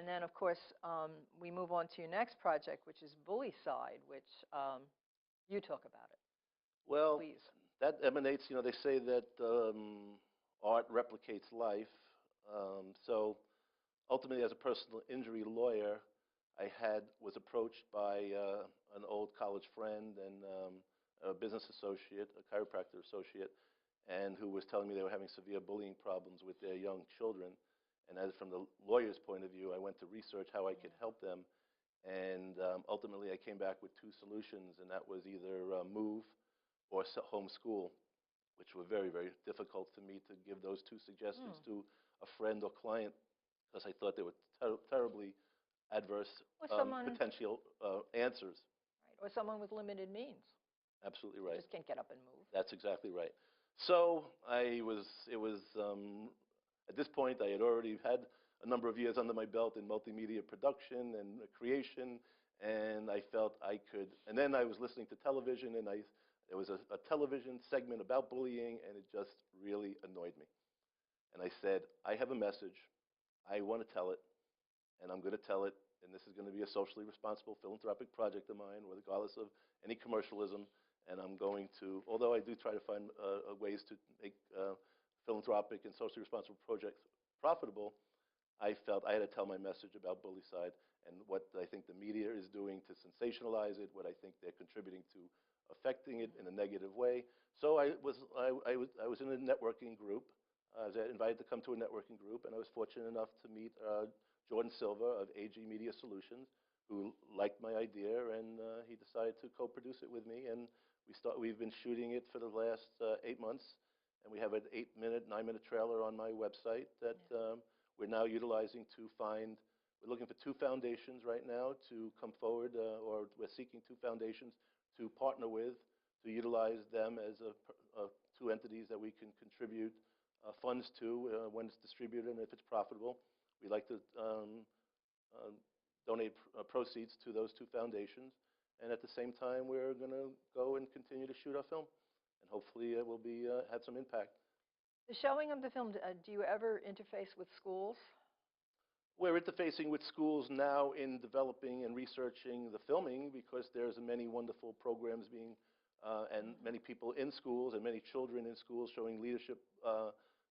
And then, of course, we move on to your next project, which is Bullycide, which you talk about it. Well, please. That emanates, they say that art replicates life. So ultimately, as a personal injury lawyer, I was approached by an old college friend and a business associate, a chiropractor associate, and who was telling me they were having severe bullying problems with their young children. And as from the lawyer's point of view, I went to research how I could help them. And ultimately, I came back with two solutions, and that was either move or homeschool, which were very, very difficult for me to give those two suggestions to a friend or client because I thought they were terribly adverse potential answers. Right, or someone with limited means. Absolutely right. You just can't get up and move. That's exactly right. So at this point, I had already had a number of years under my belt in multimedia production and creation, and I felt I could. And then I was listening to television, and there was a television segment about bullying, and it just really annoyed me. And I said, I have a message. I want to tell it, and I'm going to tell it, and this is going to be a socially responsible philanthropic project of mine, regardless of any commercialism. And I'm going to, although I do try to find ways to make philanthropic and socially responsible projects profitable, I felt I had to tell my message about Bullycide and what I think the media is doing to sensationalize it, what I think they're contributing to affecting it in a negative way. So I was in a networking group. I was invited to come to a networking group, and I was fortunate enough to meet Jordan Silva of A.G. Media Solutions, who liked my idea, and he decided to co-produce it with me. And we've been shooting it for the last 8 months, and we have an 8-minute, 9-minute trailer on my website that we're now utilizing to find. We're looking for 2 foundations right now to come forward, or we're seeking 2 foundations to partner with, to utilize them as 2 entities that we can contribute funds to when it's distributed and if it's profitable. We'd like to donate proceeds to those 2 foundations. And at the same time, we're going to go and continue to shoot our film. And hopefully it will have some impact. The showing of the film, do you ever interface with schools? We're interfacing with schools now in developing and researching the filming because there's many wonderful programs being, and many people in schools and many children in schools showing leadership,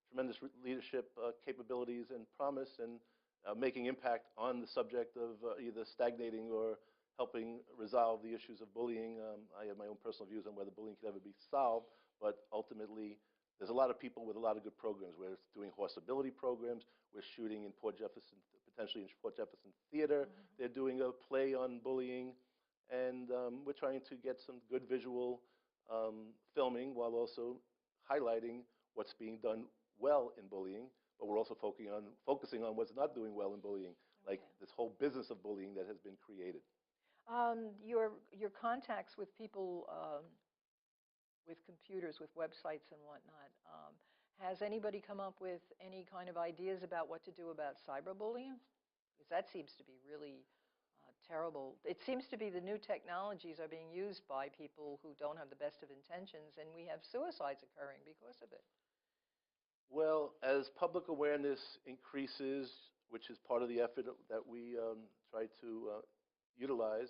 tremendous leadership capabilities and promise and making impact on the subject of either stagnating or helping resolve the issues of bullying. I have my own personal views on whether bullying can ever be solved, but ultimately there's a lot of people with a lot of good programs. We're doing horse ability programs. We're shooting in Port Jefferson, potentially in Port Jefferson Theater. They're doing a play on bullying. And we're trying to get some good visual filming while also highlighting what's being done well in bullying. But we're also focusing on what's not doing well in bullying, like this whole business of bullying that has been created. Your contacts with people with computers, with websites and whatnot, has anybody come up with any kind of ideas about what to do about cyberbullying? Because that seems to be really terrible. It seems to be the new technologies are being used by people who don't have the best of intentions, and we have suicides occurring because of it. Well, as public awareness increases, which is part of the effort that we try to utilize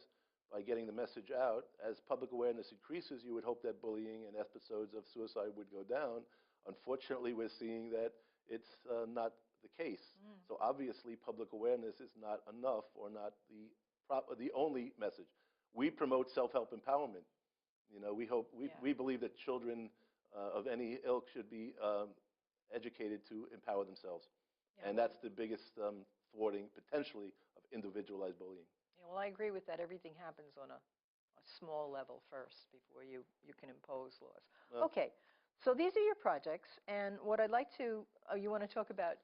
by getting the message out, as public awareness increases, you would hope that bullying and episodes of suicide would go down. Unfortunately, we're seeing that it's not the case. So obviously, public awareness is not enough or not the only message. We promote self-help empowerment. We believe that children of any ilk should be educated to empower themselves. And that's the biggest thwarting, potentially, of individualized bullying. Yeah, well, I agree with that. Everything happens on a small level first before you can impose laws. Okay, so these are your projects, and what I'd like to, you want to talk about,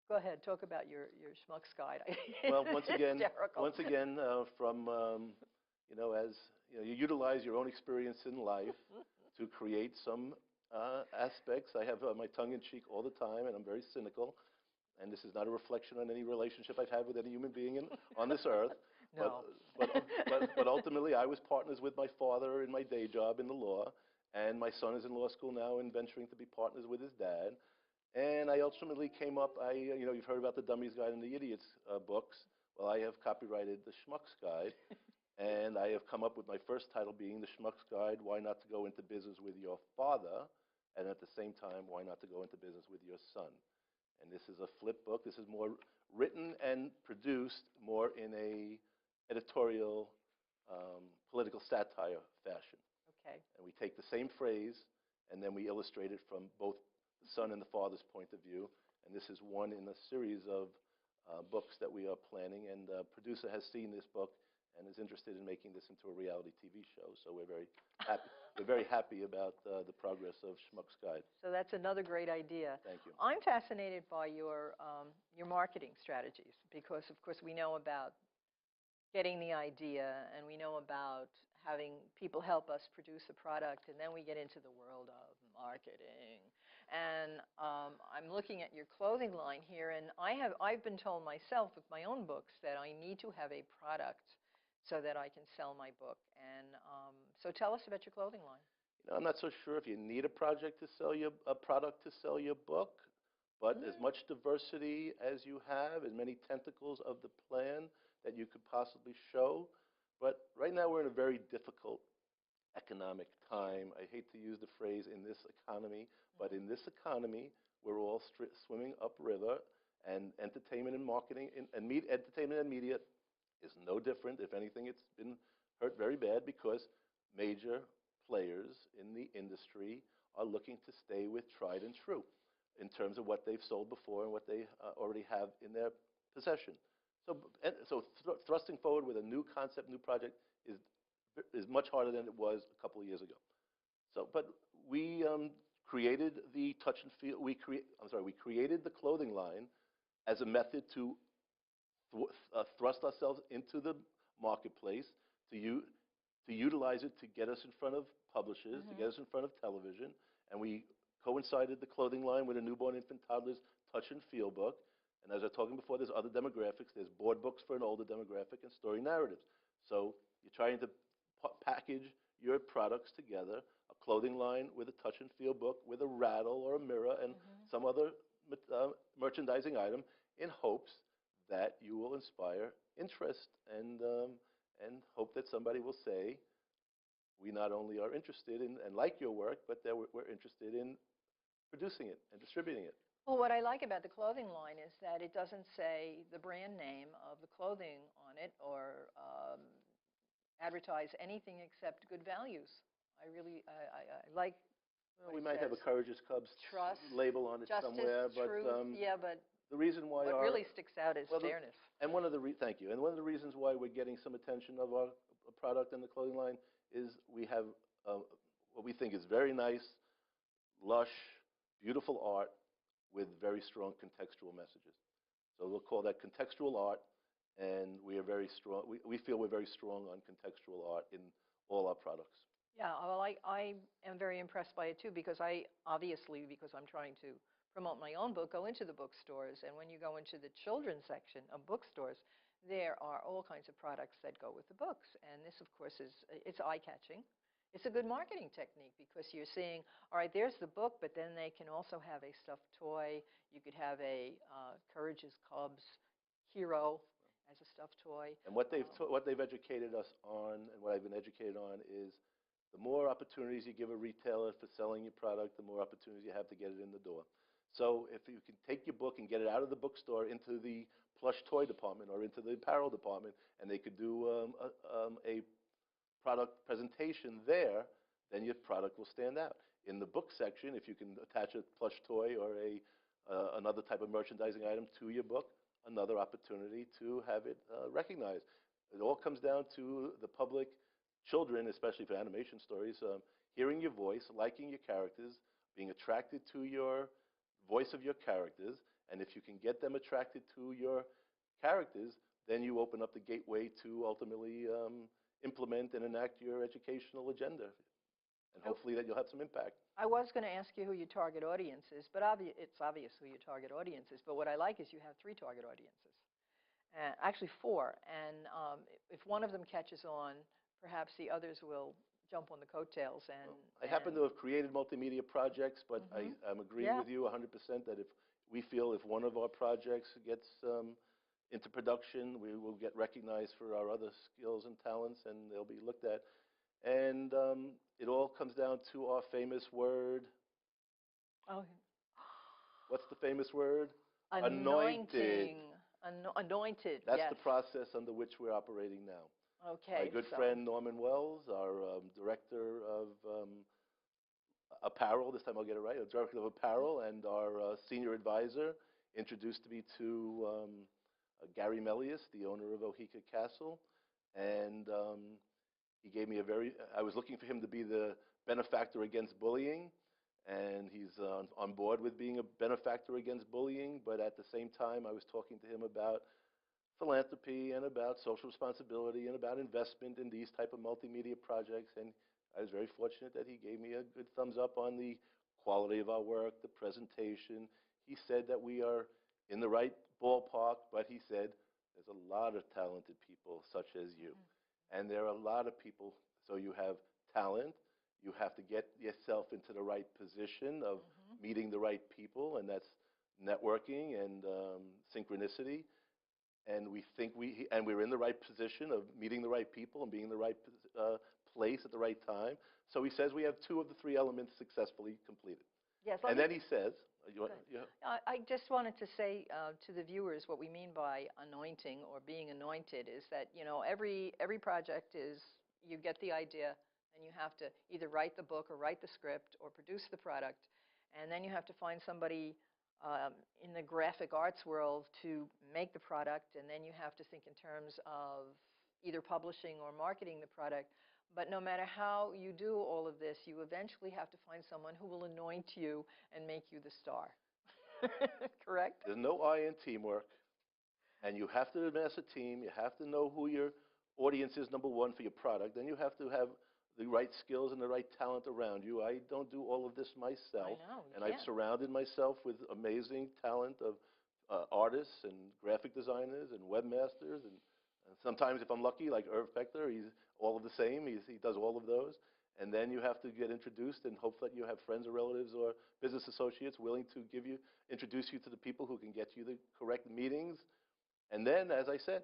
go ahead, talk about your Schmuck's guide. Well, once again, you utilize your own experience in life to create some aspects. I have my tongue in cheek all the time, and I'm very cynical. And this is not a reflection on any relationship I've had with any human being on this earth. No. But ultimately, I was partners with my father in my day job in the law, and my son is in law school now and venturing to be partners with his dad. And I ultimately came up, you've heard about the Dummies Guide and the Idiots books. Well, I have copyrighted the Schmuck's Guide, and I have come up with my first title being the Schmuck's Guide, Why Not to Go into Business with Your Father, and at the same time, Why Not to Go into Business with Your Son. And this is a flip book. This is more written and produced more in a editorial, political satire fashion. Okay. And we take the same phrase, and then we illustrate it from both the son and the father's point of view. And this is one in a series of books that we are planning. And the producer has seen this book and is interested in making this into a reality TV show. So we're very happy. We're very happy about the progress of Schmuck's Guide. So that's another great idea. Thank you. I'm fascinated by your marketing strategies because, of course, we know about getting the idea and we know about having people help us produce a product, and then we get into the world of marketing. And I'm looking at your clothing line here, and I've been told myself with my own books that I need to have a product so that I can sell my book. And so tell us about your clothing line. You know, I'm not so sure if you need a product to sell your book, but as much diversity as you have, as many tentacles of the plan that you could possibly show. But right now we're in a very difficult economic time. I hate to use the phrase "in this economy," but in this economy, we're all swimming upriver, and entertainment and marketing entertainment and media is no different. If anything, it's been hurt very bad because major players in the industry are looking to stay with tried and true in terms of what they've sold before and what they already have in their possession. So thrusting forward with a new concept, new project is much harder than it was a couple of years ago. So, but we created the touch and feel. We created the clothing line as a method to thrust ourselves into the marketplace, to utilize it to get us in front of publishers, to get us in front of television, and we coincided the clothing line with a newborn infant toddler's touch and feel book. And as I was talking before, there's other demographics. There's board books for an older demographic and story narratives. So you're trying to package your products together, a clothing line with a touch and feel book, with a rattle or a mirror and some other merchandising item in hopes that you will inspire interest and hope that somebody will say, we not only are interested in and like your work, but that we're interested in producing it and distributing it. Well, what I like about the clothing line is that it doesn't say the brand name of the clothing on it or advertise anything except good values. I really I like. Well, we might have a Courageous Kubz label on it justice, somewhere, but truth, yeah, but the reason why what really sticks out is fairness. And thank you. And one of the reasons why we're getting some attention of our product in the clothing line is we have what we think is very nice, lush, beautiful art with very strong contextual messages. So we'll call that contextual art, and we are very strong. We feel we're very strong on contextual art in all our products. Yeah, well, I am very impressed by it too because because I'm trying to promote my own book, go into the bookstores, and when you go into the children's section of bookstores, there are all kinds of products that go with the books, and this, of course, it's eye-catching. It's a good marketing technique because you're seeing, all right, there's the book, but then they can also have a stuffed toy. You could have a K.O.U.R.A.G.E hero as a stuffed toy. And what they've educated us on, and what I've been educated on, is the more opportunities you give a retailer for selling your product, the more opportunities you have to get it in the door. So if you can take your book and get it out of the bookstore into the plush toy department or into the apparel department, and they could do a product presentation there, then your product will stand out. In the book section, if you can attach a plush toy or another type of merchandising item to your book, another opportunity to have it recognized. It all comes down to the public, children, especially for animation stories, hearing your voice, liking your characters, being attracted to your voice of your characters, and if you can get them attracted to your characters, then you open up the gateway to ultimately implement and enact your educational agenda, and hopefully that you'll have some impact. I was going to ask you who your target audience is, but it's obvious who your target audience is. But what I like is you have 3 target audiences, actually 4. And if one of them catches on, perhaps the others will jump on the coattails. And I happen to have created multimedia projects, but I'm agreeing with you 100% that if one of our projects gets into production. We will get recognized for our other skills and talents, and they'll be looked at. And it all comes down to our famous word. Oh. What's the famous word? Anointing. Anointed, That's yes. the process under which we're operating now. Okay. My good friend Norman Wells, our director of apparel, this time I'll get it right, our director of apparel, and our senior advisor introduced me to Gary Melius, the owner of Ohika Castle, and he gave me I was looking for him to be the benefactor against bullying, and he's on board with being a benefactor against bullying, but at the same time I was talking to him about philanthropy and about social responsibility and about investment in these type of multimedia projects, and I was very fortunate that he gave me a good thumbs up on the quality of our work, the presentation. He said that we are in the right ballpark, but he said there's a lot of talented people such as you. Mm-hmm. And there are a lot of people, so you have talent, you have to get yourself into the right position of mm-hmm. meeting the right people, and that's networking and synchronicity. And we think we're in the right position of meeting the right people and being in the right place at the right time. So he says we have 2 of the 3 elements successfully completed. Yes. And then he says, I just wanted to say to the viewers what we mean by anointing or being anointed is that, you know, every project is, you get the idea and you have to either write the book or write the script or produce the product, and then you have to find somebody in the graphic arts world to make the product, and then you have to think in terms of either publishing or marketing the product. But no matter how you do all of this, you eventually have to find someone who will anoint you and make you the star. Correct? There's no I in teamwork, and you have to amass a team. You have to know who your audience is, number one, for your product. Then you have to have the right skills and the right talent around you. I don't do all of this myself. I know, and I've surrounded myself with amazing talent of artists and graphic designers and webmasters. And sometimes, if I'm lucky, like Irv Pector, he's all of the same. He does all of those. And then you have to get introduced and hope that you have friends or relatives or business associates willing to introduce you to the people who can get you the correct meetings. And then, as I said,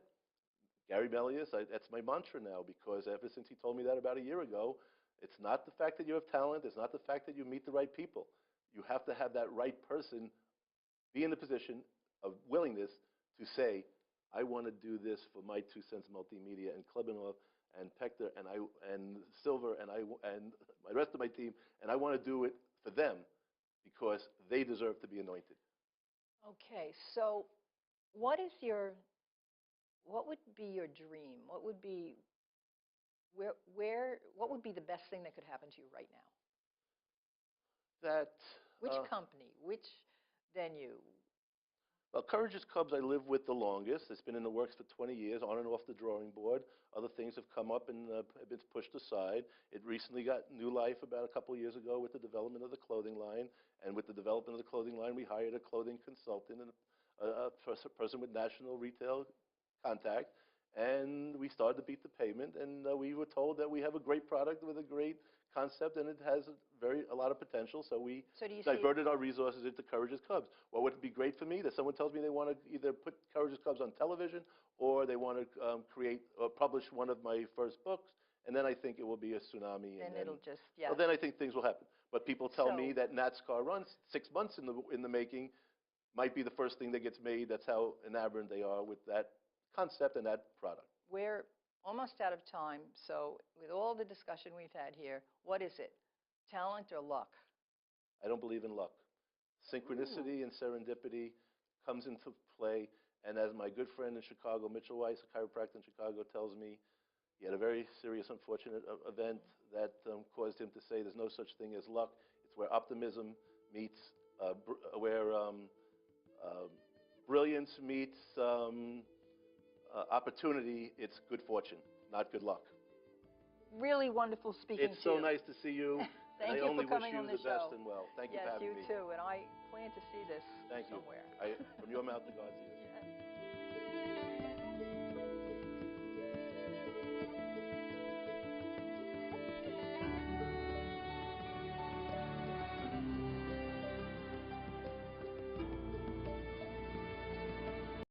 Gary Melius, that's my mantra now, because ever since he told me that about a year ago, it's not the fact that you have talent, it's not the fact that you meet the right people. You have to have that right person be in the position of willingness to say, I want to do this for my 2 Cents Multimedia and Klebanoff and Pector and Silver and my rest of my team, and I want to do it for them because they deserve to be anointed. Okay, so what would be your dream? What would be what would be the best thing that could happen to you right now? Which company? Which venue? Well, K.O.U.R.A.G.E. I live with the longest. It's been in the works for 20 years, on and off the drawing board. Other things have come up and have been pushed aside. It recently got new life about a couple of years ago with the development of the clothing line. And with the development of the clothing line, we hired a clothing consultant and a person with national retail contact. And we started to beat the pavement. And we were told that we have a great product with a great concept, and it has a lot of potential. So we diverted our resources into K.O.U.R.A.G.E. What would be great for me? That someone tells me they want to either put K.O.U.R.A.G.E. on television, or they want to create or publish one of my first books, and then I think it will be a tsuami. Then it'll just, yeah. Well, then I think things will happen. But people tell me that Gnatscar runs 6 months in the making, might be the first thing that gets made. That's how enamored they are with that concept and that product. We're almost out of time, so with all the discussion we've had here, what is it? Talent or luck? I don't believe in luck. Synchronicity and serendipity comes into play, and as my good friend in Chicago, Mitchell Weiss, a chiropractor in Chicago, tells me, he had a very serious, unfortunate event that caused him to say there's no such thing as luck. It's where optimism meets, brilliance meets opportunity. It's good fortune, not good luck. Really wonderful speaking to you. It's so nice to see you. Thank you for coming on the show. I only wish you the best and well. Thank you for having me. Yes, you too. And I plan to see this somewhere. Thank you. From your mouth to God's ears.